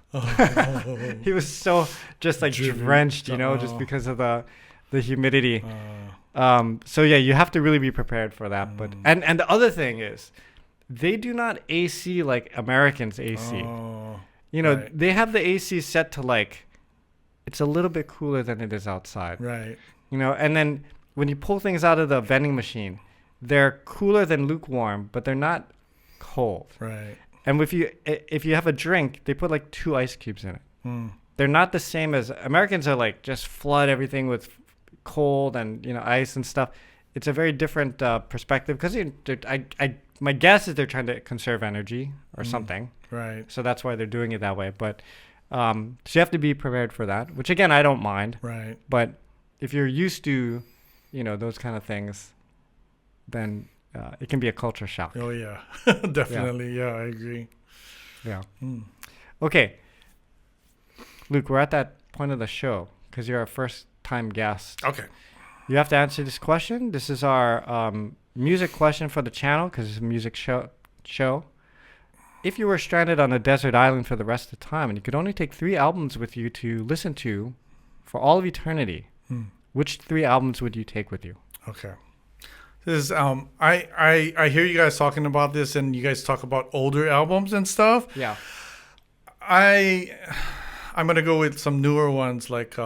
He was so just drenched, just because of the humidity. So yeah, you have to really be prepared for that. But and the other thing is, they do not AC like Americans AC. Right. They have the AC set to it's a little bit cooler than it is outside. Right. And then when you pull things out of the vending machine, they're cooler than lukewarm, but they're not cold. Right. And if you have a drink, they put like 2 ice cubes in it. They're not the same as Americans are like just flood everything with cold and ice and stuff. It's a very different perspective because my guess is they're trying to conserve energy or something. Right. So that's why they're doing it that way. But so you have to be prepared for that, which again I don't mind. Right. But if you're used to, those kind of things, then it can be a culture shock. Oh yeah, definitely. Yeah, I agree. Yeah. Okay, Luke, we're at that point of the show because you're our first time guest. Okay. You have to answer this question. This is our music question for the channel because it's a music show. If you were stranded on a desert island for the rest of the time and you could only take 3 albums with you to listen to for all of eternity, which 3 albums would you take with you? Okay. This is I hear you guys talking about this and you guys talk about older albums and stuff. Yeah. I'm gonna go with some newer ones like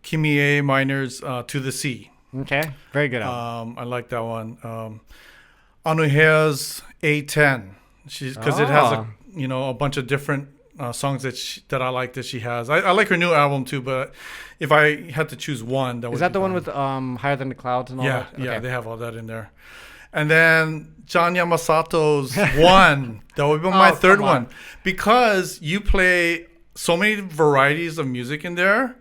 Kimi A. Minor's To the Sea. Okay. Very good album. I like that one. Anuhea's A10. Because it has a bunch of different songs that I like that she has. I like her new album too, but if I had to choose one, that would Is that be the one fine. with Higher Than the Clouds and all Yeah, that? yeah, Okay. they have all that in there. And then John Yamasato's One. That would be my third come on. one. Because you play so many varieties of music in there,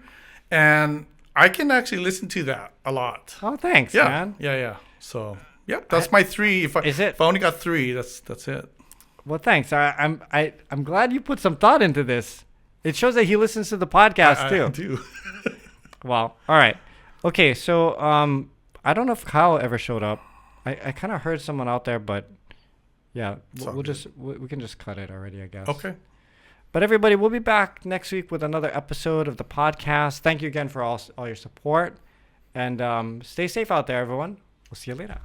and I can actually listen to that a lot. Oh, thanks, Yeah, man. yeah. So, yep, that's my 3. If I only got 3, that's it. Well, thanks. I'm glad you put some thought into this. It shows that he listens to the podcast too. I do. Well, all right. Okay, so I don't know if Kyle ever showed up. I kind of heard someone out there, but yeah, we can just cut it already, I guess. Okay. But everybody, we'll be back next week with another episode of the podcast. Thank you again for all your support, and stay safe out there, everyone. We'll see you later.